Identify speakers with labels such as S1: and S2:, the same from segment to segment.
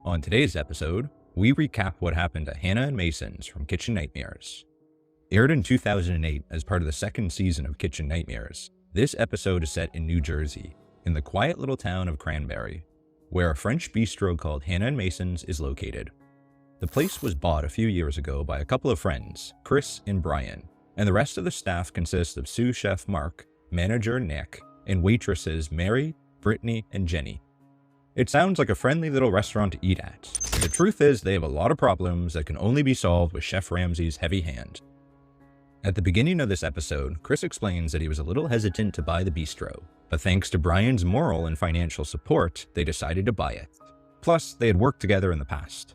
S1: On today's episode, we recap what happened to Hannah and Mason's from Kitchen Nightmares. Aired in 2008 as part of the second season of Kitchen Nightmares, this episode is set in New Jersey, in the quiet little town of Cranberry, where a French bistro called Hannah and Mason's is located. The place was bought a few years ago by a couple of friends, Chris and Brian, and the rest of the staff consists of sous chef Mark, manager Nick, and waitresses Mary, Brittany, and Jenny. It sounds like a friendly little restaurant to eat at. The truth is they have a lot of problems that can only be solved with Chef Ramsay's heavy hand. At the beginning of this episode, Chris explains that he was a little hesitant to buy the bistro, but thanks to Brian's moral and financial support, they decided to buy it. Plus, they had worked together in the past.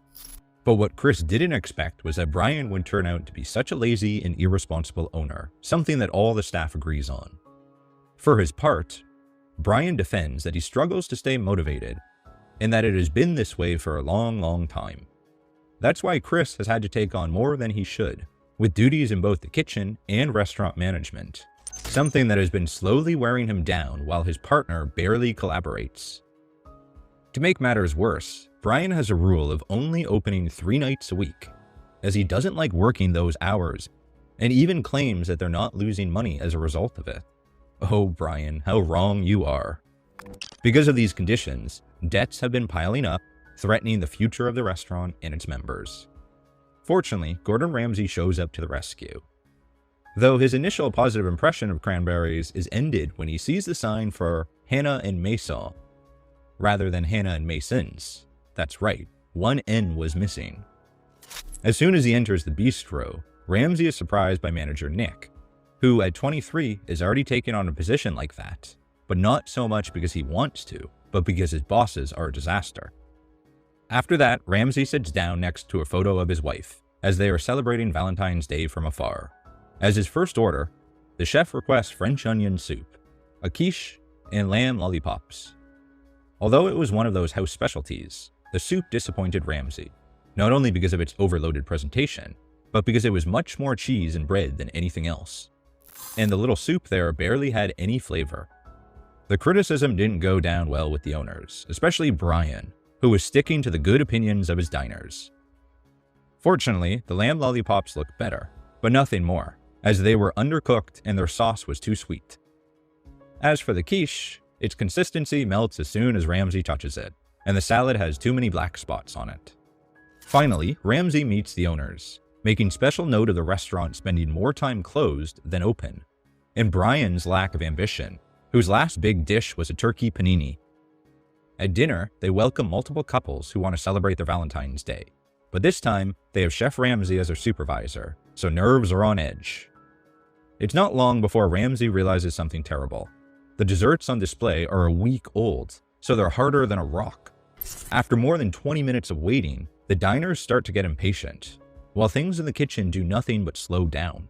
S1: But what Chris didn't expect was that Brian would turn out to be such a lazy and irresponsible owner, something that all the staff agrees on. For his part, Brian defends that he struggles to stay motivated, and that it has been this way for a long time. That's why Chris has had to take on more than he should, with duties in both the kitchen and restaurant management, something that has been slowly wearing him down while his partner barely collaborates. To make matters worse, Brian has a rule of only opening 3 nights a week, as he doesn't like working those hours, and even claims that they're not losing money as a result of it. Oh, Brian, how wrong you are. Because of these conditions, debts have been piling up, threatening the future of the restaurant and its members. Fortunately, Gordon Ramsay shows up to the rescue. Though his initial positive impression of Cranberries is ended when he sees the sign for Hannah and Mason, rather than Hannah and Mason's. That's right, one N was missing. As soon as he enters the bistro, Ramsay is surprised by manager Nick, who at 23 is already taking on a position like that, but not so much because he wants to, but because his bosses are a disaster. After that, Ramsay sits down next to a photo of his wife, as they are celebrating Valentine's Day from afar. As his first order, the chef requests French onion soup, a quiche, and lamb lollipops. Although it was one of those house specialties, the soup disappointed Ramsay, not only because of its overloaded presentation, but because it was much more cheese and bread than anything else. And the little soup there barely had any flavor. The criticism didn't go down well with the owners, especially Brian, who was sticking to the good opinions of his diners. Fortunately, the lamb lollipops looked better, but nothing more, as they were undercooked and their sauce was too sweet. As for the quiche, its consistency melts as soon as Ramsay touches it, and the salad has too many black spots on it. Finally, Ramsay meets the owners, making special note of the restaurant spending more time closed than open, and Brian's lack of ambition, whose last big dish was a turkey panini. At dinner, they welcome multiple couples who want to celebrate their Valentine's Day, but this time they have Chef Ramsay as their supervisor, so nerves are on edge. It's not long before Ramsay realizes something terrible. The desserts on display are a week old, so they're harder than a rock. After more than 20 minutes of waiting, the diners start to get impatient, while things in the kitchen do nothing but slow down.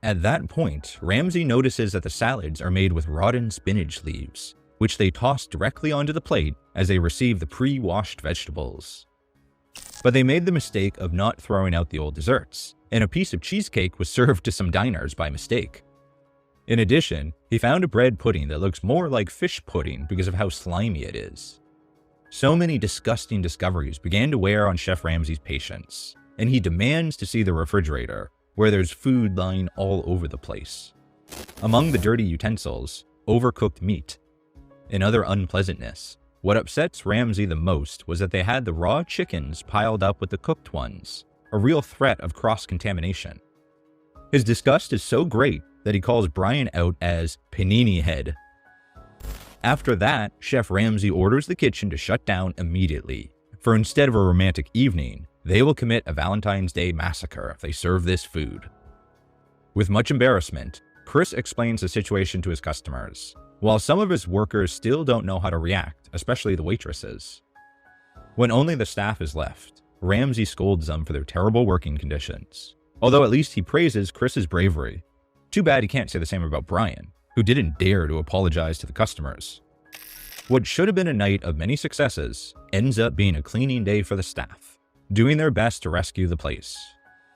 S1: At that point, Ramsay notices that the salads are made with rotten spinach leaves, which they toss directly onto the plate as they receive the pre-washed vegetables. But they made the mistake of not throwing out the old desserts, and a piece of cheesecake was served to some diners by mistake. In addition, he found a bread pudding that looks more like fish pudding because of how slimy it is. So many disgusting discoveries began to wear on Chef Ramsay's patience, and he demands to see the refrigerator, where there's food lying all over the place. Among the dirty utensils, overcooked meat. In other unpleasantness, what upsets Ramsay the most was that they had the raw chickens piled up with the cooked ones, a real threat of cross-contamination. His disgust is so great that he calls Brian out as Panini Head. After that, Chef Ramsay orders the kitchen to shut down immediately, for instead of a romantic evening, they will commit a Valentine's Day massacre if they serve this food. With much embarrassment, Chris explains the situation to his customers, while some of his workers still don't know how to react, especially the waitresses. When only the staff is left, Ramsay scolds them for their terrible working conditions, although at least he praises Chris's bravery. Too bad he can't say the same about Brian, who didn't dare to apologize to the customers. What should have been a night of many successes ends up being a cleaning day for the staff, doing their best to rescue the place.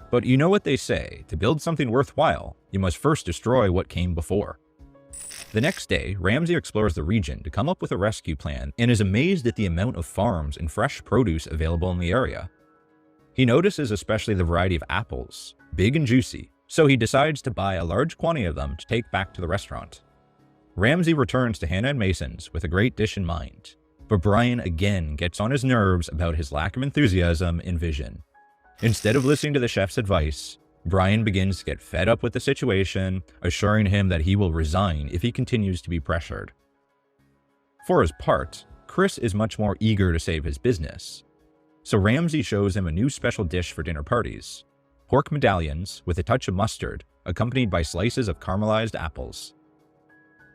S1: But you know what they say, to build something worthwhile, you must first destroy what came before. The next day, Ramsay explores the region to come up with a rescue plan and is amazed at the amount of farms and fresh produce available in the area. He notices especially the variety of apples, big and juicy, so he decides to buy a large quantity of them to take back to the restaurant. Ramsay returns to Hannah and Mason's with a great dish in mind, but Brian again gets on his nerves about his lack of enthusiasm and vision. Instead of listening to the chef's advice, Brian begins to get fed up with the situation, assuring him that he will resign if he continues to be pressured. For his part, Chris is much more eager to save his business, so Ramsay shows him a new special dish for dinner parties: pork medallions with a touch of mustard, accompanied by slices of caramelized apples.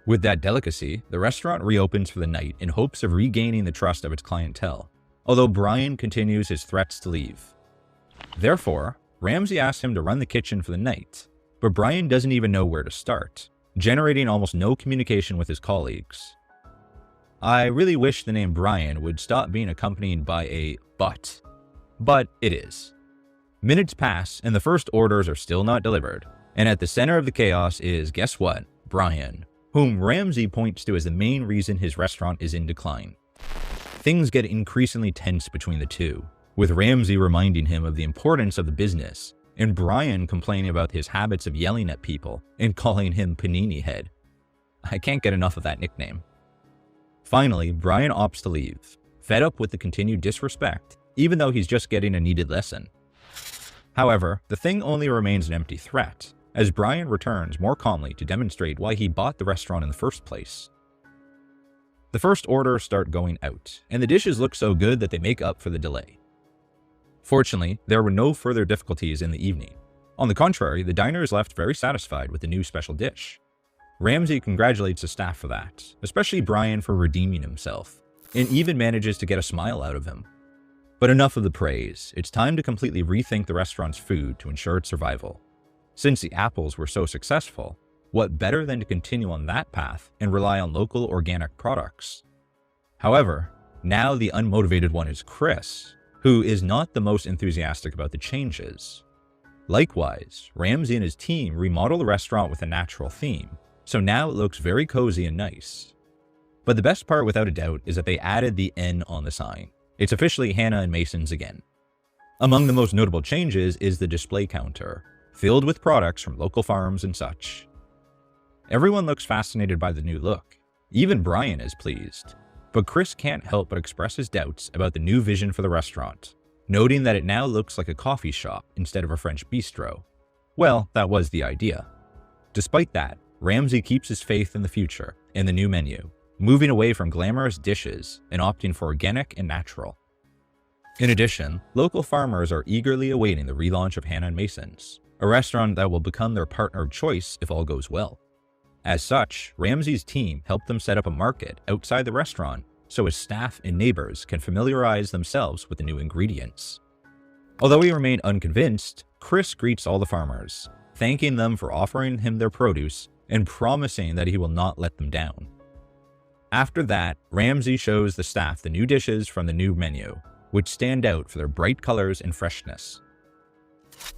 S1: With that delicacy, the restaurant reopens for the night in hopes of regaining the trust of its clientele, although Brian continues his threats to leave. Therefore, Ramsay asks him to run the kitchen for the night, but Brian doesn't even know where to start, generating almost no communication with his colleagues. I really wish the name Brian would stop being accompanied by a but it is. Minutes pass and the first orders are still not delivered, and at the center of the chaos is, guess what, Brian, whom Ramsay points to as the main reason his restaurant is in decline. Things get increasingly tense between the two, with Ramsay reminding him of the importance of the business, and Brian complaining about his habits of yelling at people and calling him Panini Head. I can't get enough of that nickname. Finally, Brian opts to leave, fed up with the continued disrespect, even though he's just getting a needed lesson. However, the thing only remains an empty threat, as Brian returns more calmly to demonstrate why he bought the restaurant in the first place. The first orders start going out, and the dishes look so good that they make up for the delay. Fortunately, there were no further difficulties in the evening. On the contrary, the diner is left very satisfied with the new special dish. Ramsay congratulates the staff for that, especially Brian for redeeming himself, and even manages to get a smile out of him. But enough of the praise, it's time to completely rethink the restaurant's food to ensure its survival. Since the apples were so successful, what better than to continue on that path and rely on local organic products? However, now the unmotivated one is Chris, who is not the most enthusiastic about the changes. Likewise, Ramsay and his team remodel the restaurant with a natural theme, so now it looks very cozy and nice. But the best part without a doubt is that they added the N on the sign. It's officially Hannah and Mason's again. Among the most notable changes is the display counter, filled with products from local farms and such. Everyone looks fascinated by the new look. Even Brian is pleased. But Chris can't help but express his doubts about the new vision for the restaurant, noting that it now looks like a coffee shop instead of a French bistro. Well, that was the idea. Despite that, Ramsay keeps his faith in the future and the new menu, moving away from glamorous dishes and opting for organic and natural. In addition, local farmers are eagerly awaiting the relaunch of Hannah and Mason's, a restaurant that will become their partner of choice if all goes well. As such, Ramsay's team helped them set up a market outside the restaurant so his staff and neighbors can familiarize themselves with the new ingredients. Although he remained unconvinced, Chris greets all the farmers, thanking them for offering him their produce and promising that he will not let them down. After that, Ramsay shows the staff the new dishes from the new menu, which stand out for their bright colors and freshness.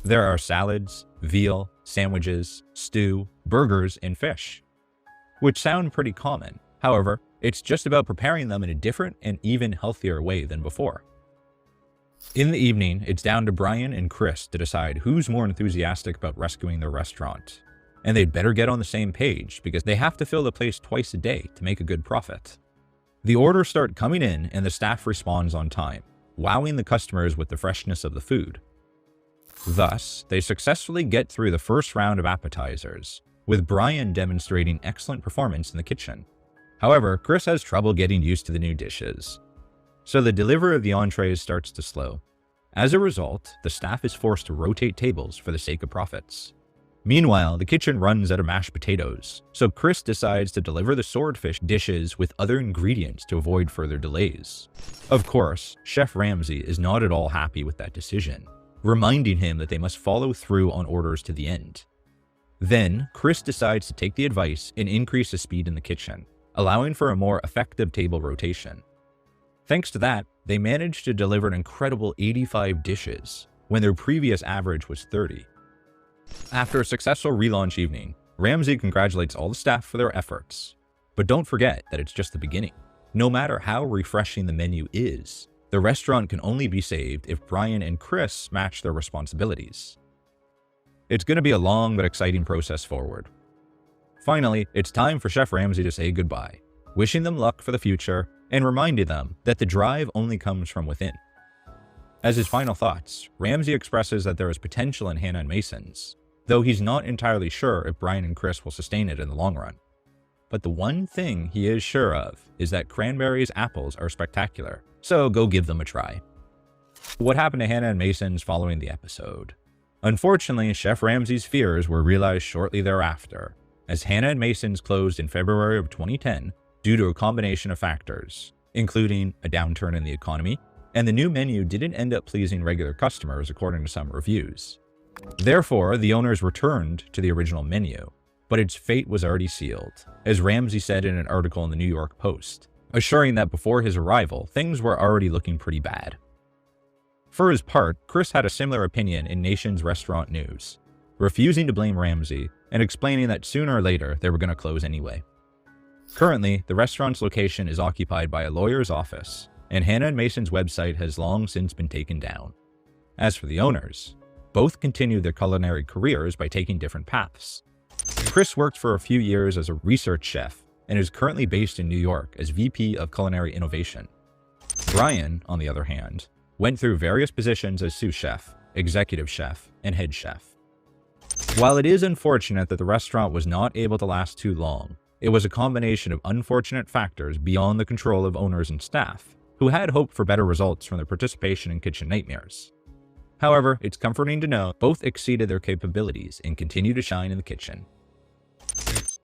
S1: There are salads, veal, sandwiches, stew, burgers, and fish, which sound pretty common. However, it's just about preparing them in a different and even healthier way than before. In the evening, it's down to Brian and Chris to decide who's more enthusiastic about rescuing their restaurant. And they'd better get on the same page because they have to fill the place twice a day to make a good profit. The orders start coming in and the staff responds on time, wowing the customers with the freshness of the food. Thus, they successfully get through the first round of appetizers, with Brian demonstrating excellent performance in the kitchen. However, Chris has trouble getting used to the new dishes, so the delivery of the entrees starts to slow. As a result, the staff is forced to rotate tables for the sake of profits. Meanwhile, the kitchen runs out of mashed potatoes, so Chris decides to deliver the swordfish dishes with other ingredients to avoid further delays. Of course, Chef Ramsay is not at all happy with that decision, reminding him that they must follow through on orders to the end. Then, Chris decides to take the advice and increase the speed in the kitchen, allowing for a more effective table rotation. Thanks to that, they managed to deliver an incredible 85 dishes, when their previous average was 30. After a successful relaunch evening, Ramsay congratulates all the staff for their efforts. But don't forget that it's just the beginning. No matter how refreshing the menu is, the restaurant can only be saved if Brian and Chris match their responsibilities. It's going to be a long but exciting process forward. Finally, it's time for Chef Ramsay to say goodbye, wishing them luck for the future and reminding them that the drive only comes from within. As his final thoughts, Ramsay expresses that there is potential in Hannah and Mason's, though he's not entirely sure if Brian and Chris will sustain it in the long run. But the one thing he is sure of is that Cranberry's apples are spectacular, so go give them a try. What happened to Hannah and Mason's following the episode? Unfortunately, Chef Ramsay's fears were realized shortly thereafter, as Hannah and Mason's closed in February of 2010 due to a combination of factors, including a downturn in the economy, and the new menu didn't end up pleasing regular customers according to some reviews. Therefore, the owners returned to the original menu, but its fate was already sealed, as Ramsay said in an article in the New York Post, assuring that before his arrival, things were already looking pretty bad. For his part, Chris had a similar opinion in Nation's Restaurant News, refusing to blame Ramsay and explaining that sooner or later they were going to close anyway. Currently, the restaurant's location is occupied by a lawyer's office, and Hannah and Mason's website has long since been taken down. As for the owners, both continued their culinary careers by taking different paths. Chris worked for a few years as a research chef and is currently based in New York as VP of Culinary Innovation. Brian, on the other hand, went through various positions as sous chef, executive chef, and head chef. While it is unfortunate that the restaurant was not able to last too long, it was a combination of unfortunate factors beyond the control of owners and staff, who had hoped for better results from their participation in Kitchen Nightmares. However, it's comforting to know both exceeded their capabilities and continue to shine in the kitchen.